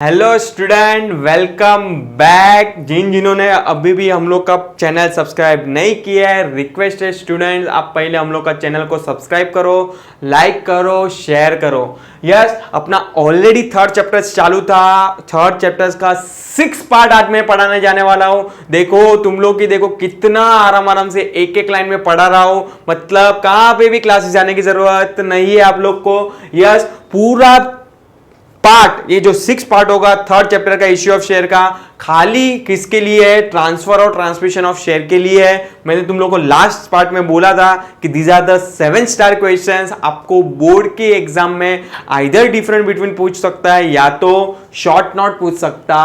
Hello student, welcome back. जिन्होंने अभी भी हम लोग का चैनल सब्सक्राइब नहीं किया है, रिक्वेस्ट है स्टूडेंट्स, आप पहले हम लोग का चैनल को सब्सक्राइब करो, लाइक करो, शेयर करो। यस, अपना ऑलरेडी थर्ड चैप्टर चालू था। थर्ड चैप्टर का 6 पार्ट आज मैं पढ़ाने जाने वाला हूं। देखो तुम लोग की, देखो कितना आराम आराम से एक एक लाइन में पढ़ा रहा हूं। मतलब कहां पे भी क्लासेस जाने की जरूरत नहीं है आप लोग को। यस, पूरा पार्ट, ये जो 6 पार्ट होगा थर्ड चैप्टर का इश्यू ऑफ शेयर का, खाली किसके लिए है? ट्रांसफर और ट्रांसमिशन ऑफ शेयर के लिए है। मैंने तुम लोगों को लास्ट पार्ट में बोला था कि these are the 7 star questions. आपको बोर्ड के एग्जाम में आइदर डिफरेंट बिटवीन पूछ सकता है या तो शॉर्ट नोट पूछ सकता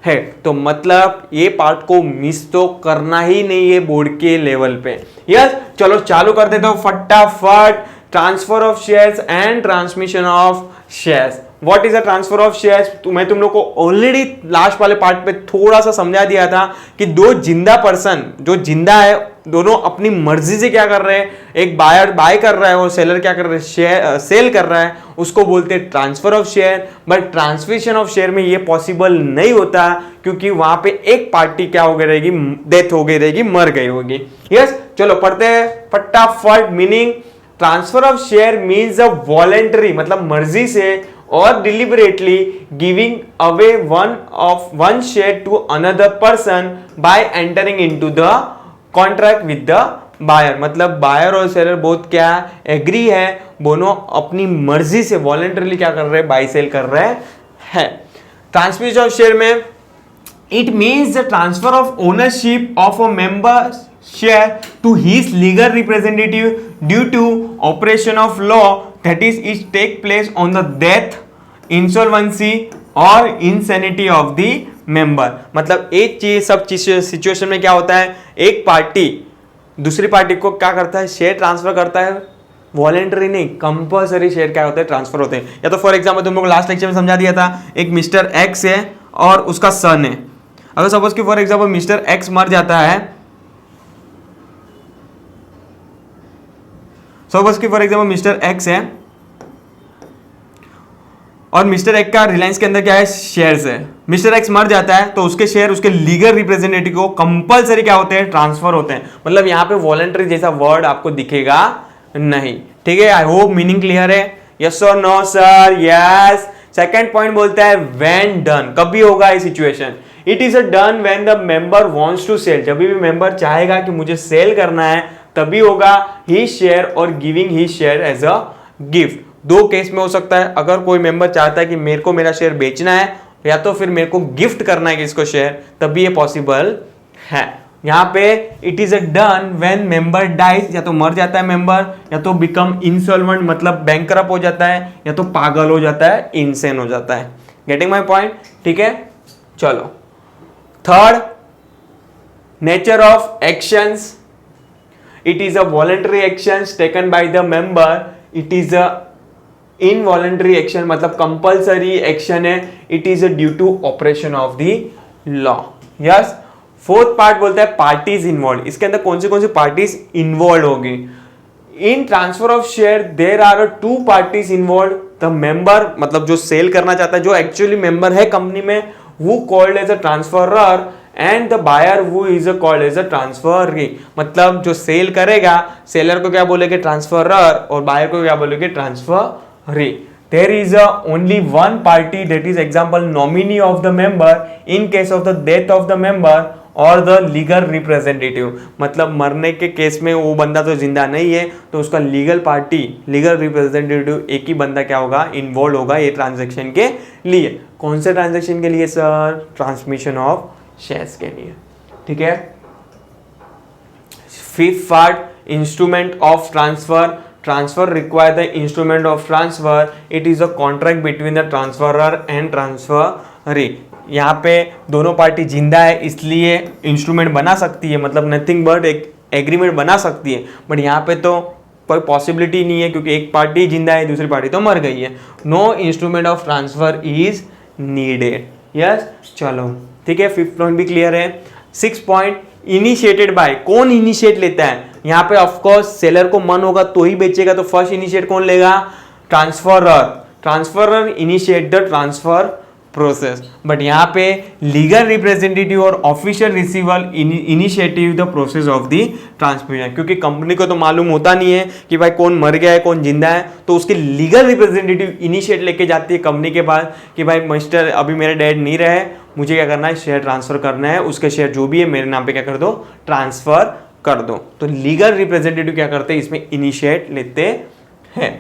है। तो मतलब ये पार्ट को मिस तो करना ही नहीं है बोर्ड के लेवल पे। यस, चलो चालू कर देता हूं फटाफट। Transfer of shares and transmission of shares. What is a transfer of shares? तो मैं तुम लोग को ऑलरेडी लास्ट वाले पार्ट पे थोड़ा सा समझा दिया था कि दो जिंदा पर्सन, जो जिंदा है, दोनों अपनी मर्जी से क्या कर रहे हैं, एक बायर बाय कर रहा है और सेलर क्या कर रहे हैं, शेयर सेल कर रहा है, उसको बोलते हैं transfer of share. But transmission of share में ये पॉसिबल नहीं होता क्योंकि वहां पे एक पार्टी क्या हो गई रहेगी, डेथ हो गई रहेगी, मर गई होगी। यस, चलो पढ़ते हैं फटाफट। Meaning transfer of share means a voluntary, मतलब मर्जी से और deliberately giving away one share to another person by entering into the contract with the buyer. मतलब बायर और सेलर बोथ क्या एग्री है, दोनों अपनी मर्जी से वॉलेंटरली क्या कर रहे हैं, बाय सेल कर रहे हैं। ट्रांसमिशन ऑफ शेयर में it means the transfer of ownership of a member share to his legal representative due to operation of law, that is it take place on the death, insolvency or insanity of the member। मतलब एक चीज, सब चीज situation में क्या होता है, एक पार्टी दूसरी पार्टी को क्या करता है, शेयर ट्रांसफर करता है। वॉलेंटरी नहीं, कंपल्सरी शेयर क्या होते हैं, ट्रांसफर होते हैं। या तो फॉर एग्जाम्पल तुम लोग लास्ट लेक्चर में समझा दिया था, एक मिस्टर एक्स है और उसका सन है। अगर सपोज कि फॉर एग्जाम्पल मिस्टर एक्स मर जाता है, सपोज कि फॉर एग्जाम्पल मिस्टर एक्स है और मिस्टर एक्स का रिलायंस के अंदर क्या है, शेयर्स है। मिस्टर एक्स मर जाता है तो उसके शेयर उसके लीगल रिप्रेजेंटेटिव को कंपलसरी क्या होते हैं, ट्रांसफर होते हैं। मतलब यहाँ पे वॉलंटरी जैसा वर्ड आपको दिखेगा नहीं। ठीक है, आई होप मीनिंग क्लियर है। यस और no sir? Yes. Second point बोलता है व्हेन डन, कभी होगा ये situation. It is a done when the member wants to sell, जब भी मेंबर चाहेगा कि मुझे सेल करना है तभी होगा ही शेयर और गिविंग ही शेयर एज अ गिफ्ट। दो केस में हो सकता है, अगर कोई मेंबर चाहता है कि मेरे को मेरा शेयर बेचना है या तो फिर मेरे को गिफ्ट करना है किसको शेयर, तभी ये पॉसिबल है। यहां पे it is a done when member dies, या तो मर जाता है मेंबर, या तो बिकम इंसॉल्वेंट मतलब बैंकरप्ट हो जाता है, या तो पागल हो जाता है, इनसेन हो जाता है। Getting my point? ठीक है, चलो third, nature of actions. It is a voluntary actions taken by the member. It is a involuntary action, मतलब compulsory action है। It is a due to operation of the law. Yes. Fourth part बोलता है parties involved। इसके अंदर कौन सी parties involved होगी? In transfer of share there are two parties involved. The member मतलब जो सेल करना चाहता है, जो एक्चुअली मेंबर है कंपनी में, वो called as a transferor and the buyer वो is called as a transferee. मतलब जो सेल करेगा, सेलर को क्या बोलेंगे, ट्रांसफरर, और बायर को क्या बोलेंगे, transferee. There is only one party, that is example nominee of the member in case of the death of the member और द लीगल रिप्रेजेंटेटिव। मतलब मरने के केस में वो बंदा तो जिंदा नहीं है तो उसका लीगल पार्टी, लीगल रिप्रेजेंटेटिव एक ही बंदा क्या होगा, इन्वॉल्व होगा ये ट्रांजेक्शन के लिए। कौन से ट्रांजेक्शन के लिए सर? ट्रांसमिशन ऑफ शेयर्स के लिए। ठीक है। Fifth part, instrument of transfer. Transfer require the instrument of transfer. It is a contract between the transferor and transferee. यहाँ पे दोनों पार्टी जिंदा है इसलिए इंस्ट्रूमेंट बना सकती है, मतलब नथिंग बट एक एग्रीमेंट बना सकती है। बट यहाँ पे तो कोई पॉसिबिलिटी नहीं है क्योंकि एक पार्टी जिंदा है, दूसरी पार्टी तो मर गई है। No instrument of transfer is needed. Yes, चलो ठीक है, फिफ्थ पॉइंट भी क्लियर है। Six point, initiated by. कौन इनिशिएट लेता है? यहाँ पे ऑफकोर्स सेलर को मन होगा तो ही बेचेगा, तो फर्स्ट इनिशिएट कौन लेगा? Transferor. Transferor initiate the transfer process, but यहाँ पे लीगल रिप्रेजेंटेटिव और official receiver initiative the process of the transmission, क्योंकि कंपनी को तो मालूम होता नहीं है कि भाई कौन मर गया है कौन जिंदा है, तो उसके लीगल रिप्रेजेंटेटिव इनिशिएट लेके जाती है कंपनी के पास कि भाई मिस्टर अभी मेरे डैड नहीं रहे, मुझे क्या करना है, शेयर ट्रांसफर करना है, उसके शेयर जो भी है मेरे नाम पे क्या कर दो, ट्रांसफर कर दो। तो लीगल रिप्रेजेंटेटिव क्या करते हैं, इसमें इनिशिएट लेते हैं।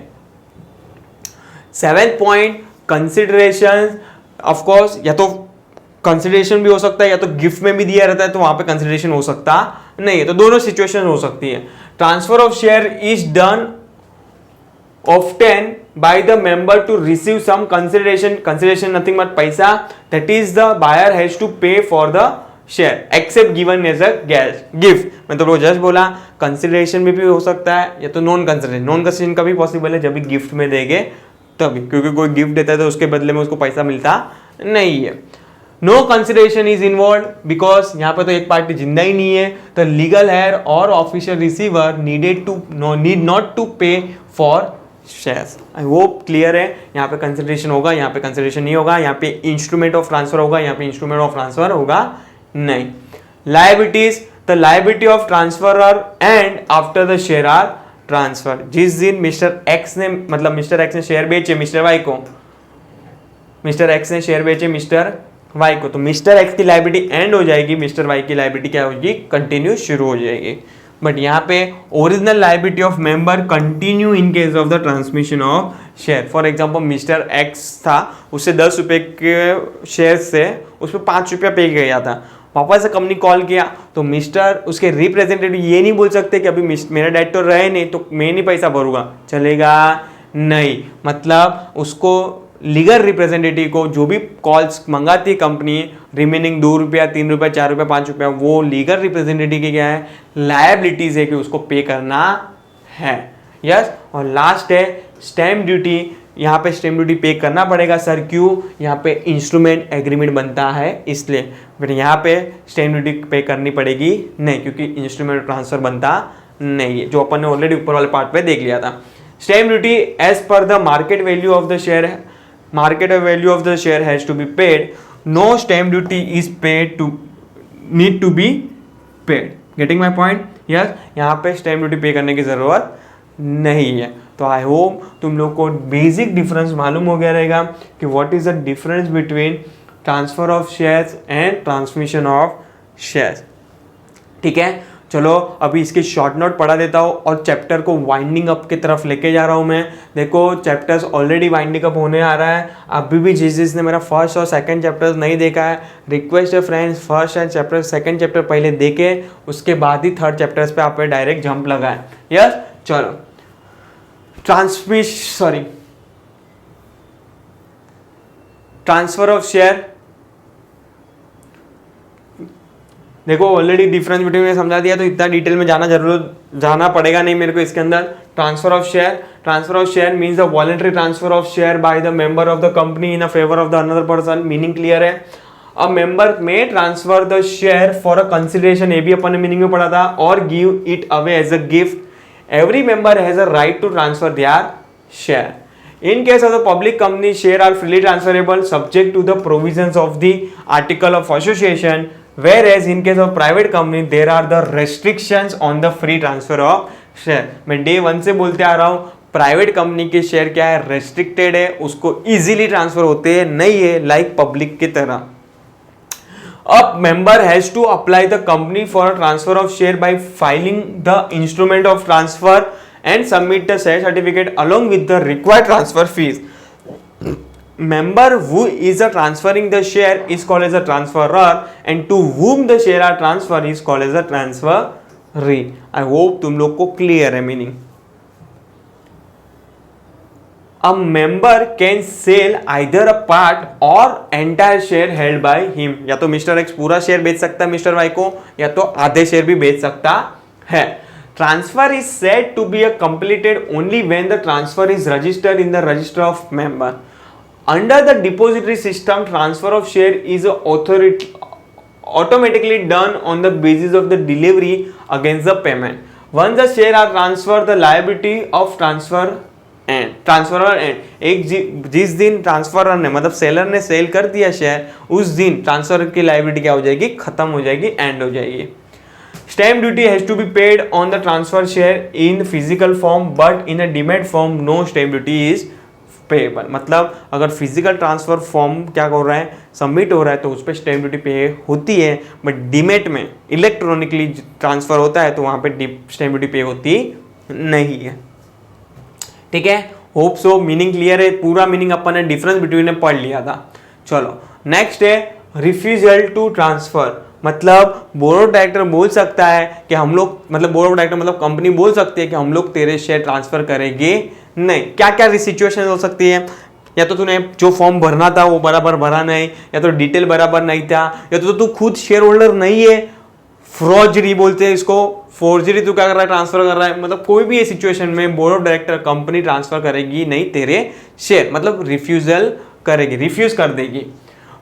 7th point, consideration. Of course या तो कंसिडरेशन भी हो सकता है या तो गिफ्ट में भी दिया रहता है तो वहां पे कंसिडरेशन हो सकता नहीं है, तो दोनों सिचुएशन हो सकती है। Transfer of share is done often by the member to receive some consideration nothing but पैसा, that is the buyer has to pay for the share except given as a gift। मतलब वो just बोला consideration भी हो सकता है या तो नॉन कंसिडरेशन का भी पॉसिबल है जब भी गिफ्ट में देंगे तभी, क्योंकि कोई गिफ्ट देता है तो उसके बदले में उसको पैसा मिलता नहीं है। No consideration is involve because यहाँ पे तो एक पार्टी जिंदा ही नहीं है, तो लीगल हेयर और official receiver need not to pay for shares. I hope clear है। यहाँ पे कंसिडरेशन होगा, यहाँ पे कंसिडरेशन नहीं होगा, यहाँ पे इंस्ट्रूमेंट ऑफ ट्रांसफर होगा, यहाँ पे इंस्ट्रूमेंट ऑफ ट्रांसफर होगा नहीं। Liabilities, the liability of transferor and after the share are transfer. जिस दिन मिस्टर एक्स ने, मतलब मिस्टर एक्स ने शेयर बेचे मिस्टर वाई को, मिस्टर एक्स ने शेयर बेचे मिस्टर वाई को, तो मिस्टर एक्स की लायबिलिटी एंड हो जाएगी, मिस्टर वाई की लायबिलिटी क्या होगी, कंटिन्यू शुरू हो जाएगी। बट यहाँ पे original liability of member continue in case of the transmission of share. For example mister x था, उससे 10 रुपए के शेयर से उस पर 5 रुपया पे गया था, वापस से कंपनी कॉल किया तो मिस्टर उसके रिप्रेजेंटेटिव ये नहीं बोल सकते कि अभी मेरा डैड तो रहे नहीं तो मैं नहीं पैसा भरूंगा, चलेगा नहीं। मतलब उसको लीगल रिप्रेजेंटेटिव को जो भी कॉल्स मंगाती है कंपनी, रिमेनिंग 2 रुपया 3 रुपया 4 रुपया 5 रुपया, वो लीगल रिप्रेजेंटेटिव की क्या है, लायबिलिटीज है कि उसको पे करना है। यस। और लास्ट है स्टैम्प ड्यूटी। यहाँ पे स्टैम्प ड्यूटी पे करना पड़ेगा सर, क्यों, यहाँ पे इंस्ट्रूमेंट एग्रीमेंट बनता है इसलिए, फिर यहाँ पे स्टैम्प ड्यूटी पे करनी पड़ेगी नहीं, क्योंकि इंस्ट्रूमेंट ट्रांसफर बनता नहीं है, जो अपन ने ऑलरेडी ऊपर वाले पार्ट पे देख लिया था। Stamp duty as per the market value of the share, market value of the share has to be paid, no stamp duty is paid to need to be paid, getting my point? yes, यहाँ पे stamp duty पे करने की ज़रूरत नहीं है। तो आई hope तुम लोग को बेसिक डिफरेंस मालूम हो गया रहेगा कि what is the difference between transfer of shares and transmission of shares. ठीक है, चलो अभी इसकी शॉर्ट नोट पढ़ा देता हूँ और चैप्टर को वाइंडिंग अप की तरफ लेके जा रहा हूँ मैं। देखो चैप्टर्स ऑलरेडी वाइंडिंग अप होने आ रहा है, अभी भी जिसने मेरा फर्स्ट और सेकंड चैप्टर्स नहीं देखा है, रिक्वेस्ट है friends first and chapter second chapter पहले देखे, उसके बाद ही थर्ड चैप्टर्स पे आप डायरेक्ट जंप लगाए। यस, चलो ट्रांसफर ऑफ शेयर। देखो ऑलरेडी डिफरेंस बिटवीन में समझा दिया, तो इतना डिटेल में जाना पड़ेगा नहीं मेरे को इसके अंदर। Transfer of share means the voluntary transfer of share by the member of the company in favour of the another person. Meaning clear है? अ मेंबर में transfer the share for a consideration, ये भी अपन ने meaning में पढ़ा था, और give it away as a gift. Every member has a right to transfer their share. In case of the public company, share are freely transferable subject to the provisions of the article of association, whereas in case of private company there are the restrictions on the free transfer of share। मैं day 1 से बोलते आ रहा हूँ, private company के share क्या है, restricted है, उसको इजीली ट्रांसफर होते हैं नहीं है लाइक पब्लिक की तरह। A member has to apply the company for a transfer of share by filing the instrument of transfer and submit the share certificate along with the required transfer fees। Member who is transferring the share is called as a transferor, and to whom the share are transferred is called as a transferee। I hope तुम लोग को clear है meaning. A member can sell either a part or entire share held by him। या तो mister x पूरा share बेच सकता है मिस्टर वाई को, या तो आधे शेयर भी बेच सकता है। Transfer is said to be completed only when the transfer is registered in the register of member। Under the depository system, transfer of share is automatically done on the basis of the delivery against the payment। Once the share are transferred, the liability of transfer and, transfer and, जिस दिन transferor ने मतलब seller ने cell कर दिया share, उस दिन transfer की लायबिलिटी क्या हो जाएगी, खत्म हो जाएगी, एंड हो जाएगी। Stamp duty has to be paid on the transfer share in physical form, but in a demat form no stamp duty is payable. मतलब अगर फिजिकल ट्रांसफर फॉर्म क्या कर रहा है, सबमिट हो रहा है, तो उस पर स्टैम्प ड्यूटी पे होती है, बट डीमेट में इलेक्ट्रॉनिकली ट्रांसफर होता है तो वहां पे स्टैम्प ड्यूटी पे होती नहीं है। ठीक है, होप सो मीनिंग क्लियर है। पूरा मीनिंग अपन ने डिफरेंस बिटवीन में पढ़ लिया था। चलो नेक्स्ट है रिफ्यूजल टू ट्रांसफर। मतलब बोर्ड ऑफ डायरेक्टर बोल सकता है कि हम लोग, मतलब बोर्ड ऑफ डायरेक्टर मतलब कंपनी बोल सकती है कि हम लोग तेरे शेयर ट्रांसफर करेंगे नहीं। क्या क्या सिचुएशन हो सकती है, या तो तूने जो फॉर्म भरना था वो बराबर भरा नहीं, या तो डिटेल बराबर नहीं था, या तो तू खुद शेयर होल्डर नहीं है, फ्रॉजरी बोलते हैं इसको, फोर्जरी तू क्या कर रहा है, ट्रांसफर कर रहा है। मतलब कोई भी ये सिचुएशन में board of director company transfer करेगी नहीं तेरे शेयर, मतलब रिफ्यूजल करेगी, रिफ्यूज कर देगी।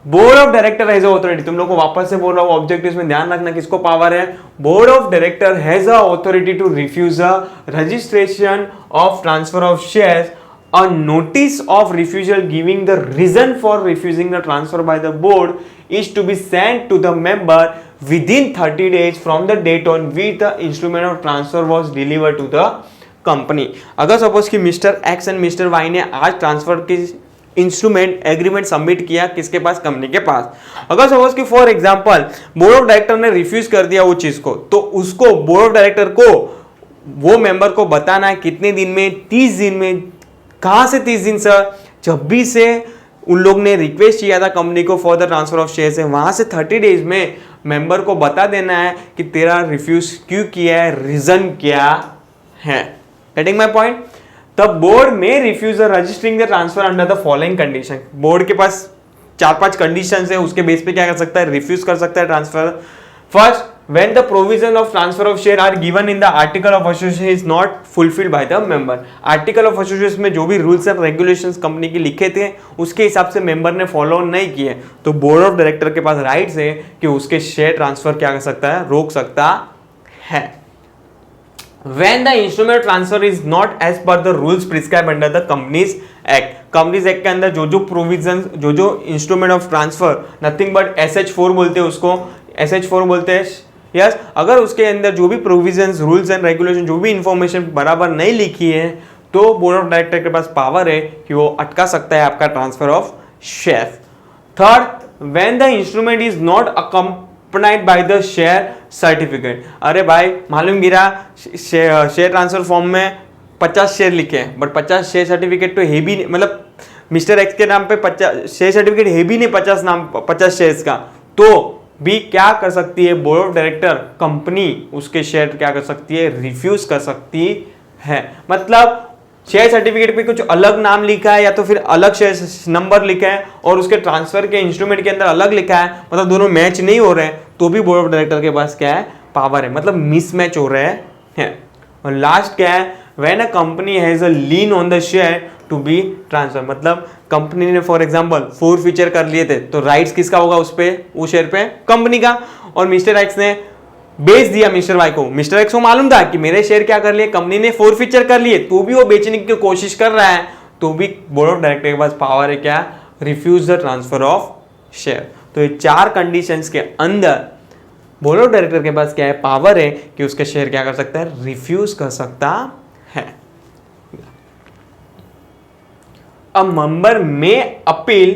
Board of director has authority, तुम लोग को वापस से बोल रहा हूं, ऑब्जेक्टिव्स में ध्यान रखना किसको पावर है, board of director has authority to refuse a registration of transfer of shares, a notice of refusal giving the reason for refusing the transfer by the board is to be sent to the member within 30 days from the date on which the instrument of transfer was delivered to the company। अगर suppose कि Mister X and Mister Y ने आज transfer की instrument agreement submit किया किसके पास, company के पास। अगर suppose कि for example board of director ने रिफ्यूज कर दिया वो चीज को, तो उसको बोर्ड ऑफ डायरेक्टर को वो मेंबर को बताना है कितने दिन में, 30 दिन में। कहां से 30 दिन सर, जब भी से उन लोग ने रिक्वेस्ट किया था कंपनी को for the transfer of share से, वहां से 30 डेज में मेंबर को बता देना है कि तेरा रिफ्यूज क्यों किया है, रीजन क्या है। Getting my point. The board में refuse registering the transfer under the following condition. Board के पास 4-5 कंडीशन है, उसके बेस पे क्या कर सकता है, रिफ्यूज कर सकता है transfer. First, when the provision of transfer of share are given in the article of association is not fulfilled by the member। article of association में जो भी रूल्स एंड रेगुलेशंस कंपनी के लिखे थे उसके हिसाब से मेंबर ने फॉलो नहीं किए, तो बोर्ड ऑफ डायरेक्टर के पास राइट्स है कि उसके शेयर ट्रांसफर क्या कर सकता है, रोक सकता है। when the instrument transfer is not as per the rules prescribed under the companies act। Companies act के अंदर जो जो प्रोविजन, जो जो instrument of transfer, nothing but SH4 बोलते हैं उसको, SH4 बोलते हैं यस। अगर उसके अंदर जो भी प्रोविजंस, रूल्स एंड रेगुलेशन, जो भी इंफॉर्मेशन बराबर नहीं लिखी है, तो बोर्ड ऑफ डायरेक्टर के पास पावर है कि वो अटका सकता है आपका transfer of share. Third, when the instrument is not accompanied by the share certificate. अरे भाई मालूम गिरा शेयर ट्रांसफर फॉर्म में 50 शेयर लिखे हैं, बट 50 शेयर सर्टिफिकेट तो है भी नहीं, मतलब मिस्टर एक्स के नाम पे 50 शेयर सर्टिफिकेट है भी नहीं 50 शेयर्स का, तो भी क्या कर सकती है बोर्ड ऑफ डायरेक्टर, कंपनी उसके शेयर क्या कर सकती है, रिफ्यूज कर सकती है। मतलब शेयर सर्टिफिकेट पे कुछ अलग नाम लिखा है या तो फिर अलग शेयर नंबर लिखा है और उसके ट्रांसफर के इंस्ट्रूमेंट के अंदर अलग लिखा है, मतलब दोनों मैच नहीं हो रहे हैं, तो भी बोर्ड ऑफ डायरेक्टर के पास क्या है, पावर है, मतलब मिसमैच हो रहे हैं। और लास्ट क्या है, when a company has a lien on the share to be transfer. मतलब कंपनी ने फॉर एग्जांपल 4 फीचर कर लिए थे, तो राइट्स किसका होगा उस पे, वो शेयर पे, कंपनी का। और मिस्टर एक्स ने बेच दिया मिस्टर वाई को, मिस्टर एक्स को मालूम था कि मेरे शेयर क्या कर लिए, कंपनी ने 4 फीचर कर लिए, तो भी वो बेचने की कोशिश कर रहा है, तो भी बोर्ड ऑफ डायरेक्टर के पास पावर है क्या, refuse the transfer of share. तो ये 4 कंडीशंस के अंदर बोर्ड ऑफ डायरेक्टर के पास क्या है, पावर है कि उसके शेयर क्या कर सकता है, रिफ्यूज कर सकता है। A member may appeal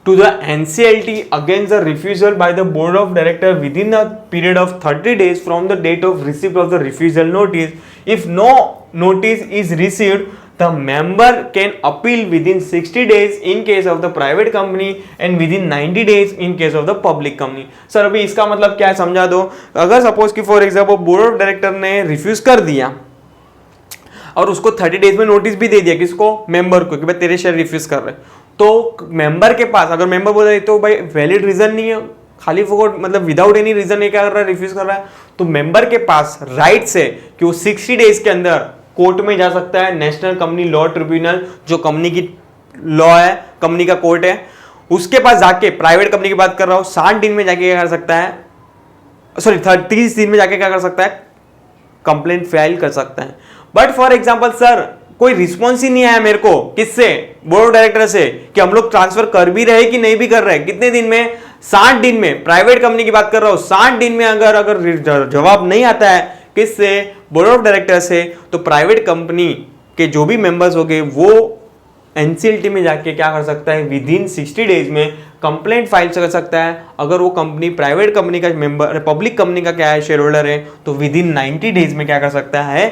to the NCLT against the refusal by the board of director within a period of 30 days from the date of receipt of the refusal notice. If no notice is received, the member can appeal within 60 days in case of the private company and within 90 days in case of the public company। Sir अभी इसका मतलब क्या है समझा दो। अगर suppose कि for example board of director ने रिफ्यूज कर दिया और उसको 30 डेज में नोटिस भी दे दिया, किसको, मेंबर को, कि भाई तेरे शेयर रिफ्यूज कर रहे, तो मेंबर के पास अगर मेंबर बोल रहे तो भाई वैलिड रीजन नहीं है, खाली फोकट मतलब विदाउट एनी रीजन ये क्या कर रहा है, रिफ्यूज कर रहा है, तो मेंबर के पास राइट्स है कि वो 60 डेज के अंदर कोर्ट में जा सकता है, नेशनल कंपनी लॉ ट्रिब्यूनल जो कंपनी की लॉ है, कंपनी का कोर्ट है, उसके पास जाके, प्राइवेट कंपनी की बात कर रहा हूं, 60 दिन में जाके क्या कर सकता है, सॉरी 30 दिन में जाके क्या कर सकता है, कंप्लेंट फाइल कर सकता है। बट फॉर एग्जाम्पल सर कोई रिस्पॉन्स ही नहीं आया मेरे को, किससे, बोर्ड ऑफ डायरेक्टर से, कि हम लोग ट्रांसफर कर भी रहे कि नहीं भी कर रहे। कितने दिन में, 60 दिन में, प्राइवेट कंपनी की बात कर रहा हूं, 60 दिन में अगर जवाब नहीं आता है किससे, बोर्ड ऑफ डायरेक्टर से, तो प्राइवेट कंपनी के जो भी मेंबर्स हो गए वो एनसीएलटी में जाके क्या कर सकता है, विद इन 60 डेज में कंप्लेंट फाइल कर सकता है। अगर वो कंपनी प्राइवेट कंपनी का मेंबर, पब्लिक कंपनी का क्या है, शेयर होल्डर है, तो विद इन 90 डेज में क्या कर सकता है,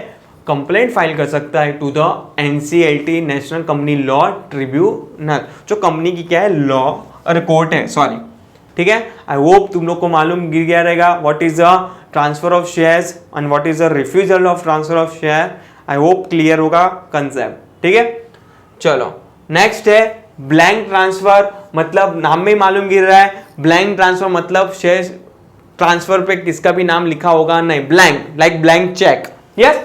कंप्लेंट फाइल कर सकता है to the NCLT, national company law tribunal, जो कंपनी की क्या है, लॉ और कोर्ट है, सॉरी, ठीक है। आई होप तुम लोग को मालूम गिर गया रहेगा what is the transfer of shares and what is the refusal of transfer of share. I hope clear होगा कंसेप्ट, ठीक है। चलो नेक्स्ट है ब्लैंक ट्रांसफर, मतलब नाम में ही मालूम गिर रहा है, ब्लैंक ट्रांसफर मतलब शेयर ट्रांसफर पे किसका भी नाम लिखा होगा नहीं, blank, like blank cheque, yes.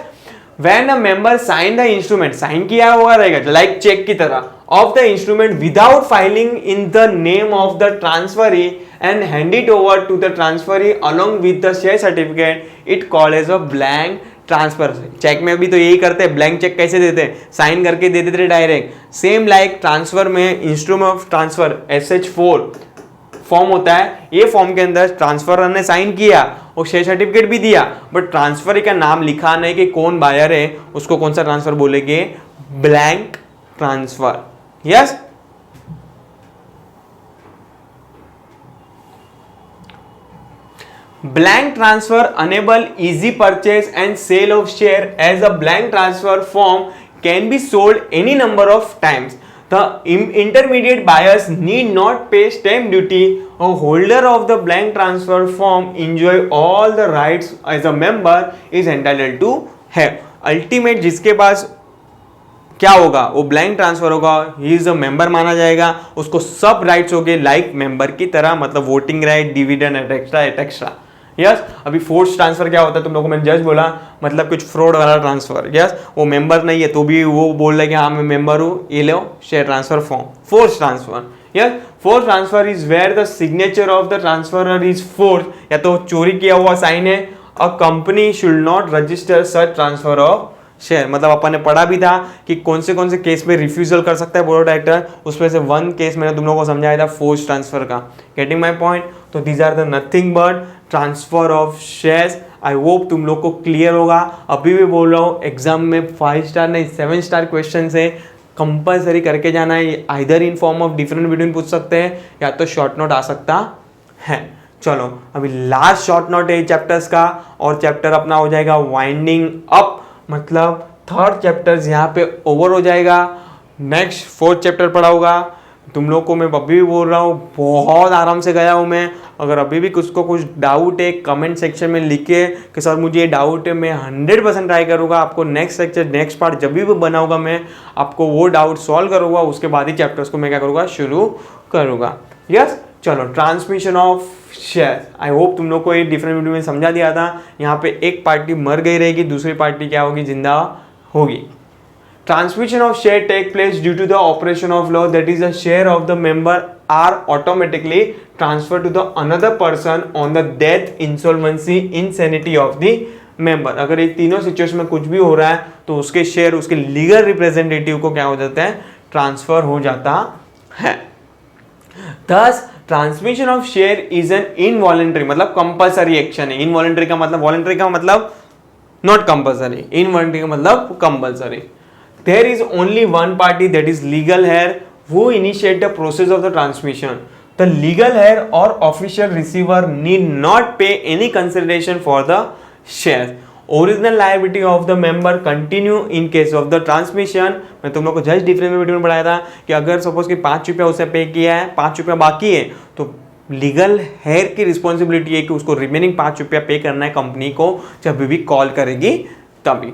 When a member sign the instrument, sign किया हुआ रहेगा लाइक चेक की तरह, of the instrument without filing in the name of the transferee and hand it over to the transferee along with the share certificate, it called as a blank transfer. Cheque में भी तो यही करते हैं, blank cheque कैसे देते हैं, sign करके दे देते डायरेक्ट। सेम लाइक ट्रांसफर में instrument of transfer SH4 form होता है, ये फॉर्म के अंदर ट्रांसफर ने साइन किया और शेयर सर्टिफिकेट भी दिया, बट ट्रांसफर का नाम लिखा नहीं कि कौन बायर है, उसको कौन सा ट्रांसफर बोलेंगे, blank transfer, yes. Blank transfer enable easy purchase and sale of share, as a blank transfer form can be sold any number of times. The intermediate buyers need not pay stamp duty. A holder of the blank transfer form enjoy all the rights as a member is entitled to have. Ultimate जिसके पास क्या होगा, वो blank transfer होगा, he is a member माना जाएगा, उसको सब rights हो गए लाइक मेंबर की तरह, मतलब voting right, dividend extra, yes. अभी फोर्स ट्रांसफर क्या होता है, तुम लोगों को मैंने जस्ट बोला, मतलब कुछ फ्रॉड वाला ट्रांसफर, यस। वो मेंबर नहीं है तो भी वो बोल रहा है कि हाँ मैं मेंबर हूँ, ये लो share transfer form, forged transfer, yes. Forged transfer is where the signature of the transferor is forged, या तो चोरी किया हुआ साइन है। A company should not register such transfer of share, मतलब अपन ने पढ़ा भी था कि कौन से केस में रिफ्यूजल कर सकता है बोर्ड ऑफ डायरेक्टर, उसमें से वन केस मैंने तुम लोगों को समझाया था, फोर्स ट्रांसफर का। Getting my point? तो these are the nothing but transfer of shares. I hope तुम लोग को क्लियर होगा। अभी भी बोल रहा हूँ, एग्जाम में 5 स्टार नहीं 7 स्टार क्वेश्चन है, कंपल्सरी करके जाना है। Either in form of different between पूछ सकते हैं या तो शॉर्ट नोट आ सकता है। चलो अभी लास्ट शॉर्ट नोट है चैप्टर्स का, और चैप्टर अपना हो जाएगा वाइंडिंग अप, मतलब थर्ड चैप्टर यहाँ पे ओवर हो जाएगा। नेक्स्ट 4th चैप्टर पढ़ा होगा। तुम लोग को मैं अभी भी बोल रहा हूँ, बहुत आराम से गया हूँ मैं। अगर अभी भी कुछ डाउट है कमेंट सेक्शन में लिखे कि सर मुझे ये डाउट है, मैं 100% ट्राई करूँगा आपको नेक्स्ट लेक्चर नेक्स्ट पार्ट जब भी बनाऊँगा मैं आपको वो डाउट सॉल्व करूँगा, उसके बाद ही चैप्टर्स को मैं क्या करूँगा, शुरू करूँगा। यस चलो, transmission of share, I hope तुम लोग को ये डिफरेंट वीडियो में समझा दिया था। यहाँ पे एक पार्टी मर गई रहेगी, दूसरी पार्टी क्या होगी, जिंदा होगी। Transmission of share take place due to the operation of law, that is the share of the member are automatically transfer to the another person on the death, insolvency, insanity of the member. अगर ये तीनों situation में कुछ भी हो रहा है तो उसके शेयर उसके लीगल रिप्रेजेंटेटिव को क्या हो जाता है, ट्रांसफर हो जाता है। Thus, transmission of share is an involuntary, मतलब कंपल्सरी एक्शन है। इनवॉलेंटरी का मतलब, वॉलेंटरी का मतलब नॉट कंपल्सरी, इनवॉलेंटरी का मतलब compulsory. There is only one party that is legal heir who initiate the process of the transmission. The legal heir or official receiver need not pay any consideration for the shares. Original liability of the member continue in case of the transmission. मैं तुम लोग को just different video में पढ़ाया था कि अगर suppose कि 5 रुपया उसे पे किया है, 5 रुपया बाकी है, तो लीगल हेयर की रिस्पॉन्सिबिलिटी है कि उसको रिमेनिंग 5 रुपया पे करना है कंपनी को जब भी कॉल करेगी तभी।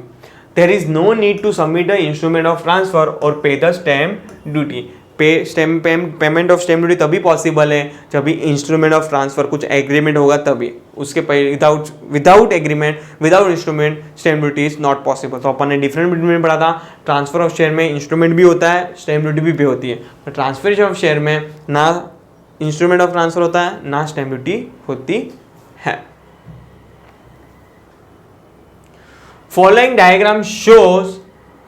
There is no need to submit the instrument of transfer or pay the stamp duty. Payment of stamp duty तभी पॉसिबल है जब भी इंस्ट्रूमेंट ऑफ ट्रांसफर कुछ एग्रीमेंट होगा तभी। उसके without agreement without instrument stamp duty is not possible. तो अपन ने डिफरेंट में पढ़ा था, ट्रांसफर ऑफ शेयर में इंस्ट्रूमेंट भी होता है, स्टैम्प ड्यूटी भी पे होती है, पर ट्रांसफर ऑफ शेयर में ना इंस्ट्रूमेंट ऑफ ट्रांसफर होता है ना स्टैम्प ड्यूटी होती है। Following diagram shows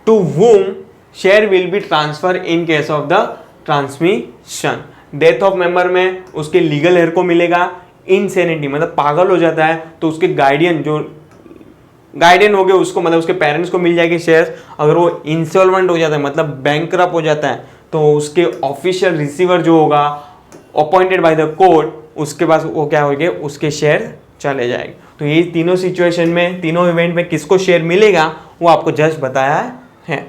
to whom share will be transfer in case of the transmission. Death of member में उसके लीगल हेयर को मिलेगा। इंसेनिटी मतलब पागल हो जाता है तो उसके गार्डियन हो गए उसको, मतलब उसके पेरेंट्स को मिल जाएगी शेयर। अगर वो इंसॉल्वेंट हो जाता है मतलब बैंकरप्ट हो जाता है तो उसके ऑफिशियल रिसीवर जो होगा अपॉइंटेड बाय द कोर्ट, उसके पास वो क्या होंगे, उसके शेयर चले जाएंगे। तो ये तीनों सिचुएशन में, तीनों इवेंट में किसको शेयर मिलेगा वो आपको जस्ट बताया है।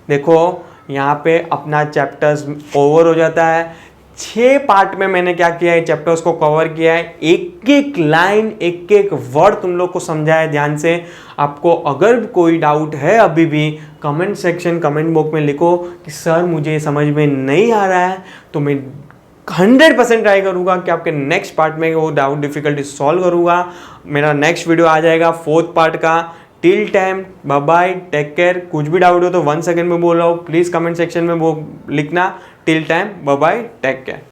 देखो यहाँ पे अपना चैप्टर्स ओवर हो जाता है। 6 पार्ट में मैंने क्या किया है, चैप्टर्स को कवर किया है, एक एक लाइन एक एक वर्ड तुम लोग को समझाया है ध्यान से। आपको अगर कोई डाउट है अभी भी कमेंट सेक्शन, कमेंट बॉक्स में लिखो कि सर मुझे समझ में नहीं आ रहा है, तो मैं 100% ट्राई करूंगा कि आपके नेक्स्ट पार्ट में वो डाउट डिफिकल्टी सॉल्व करूंगा। मेरा नेक्स्ट वीडियो आ जाएगा 4th पार्ट का। Till time bye bye, take care. कुछ भी डाउट हो तो 1 सेकंड में बोल रहा हूँ, प्लीज़ कमेंट सेक्शन में वो लिखना। Till time bye bye, take care.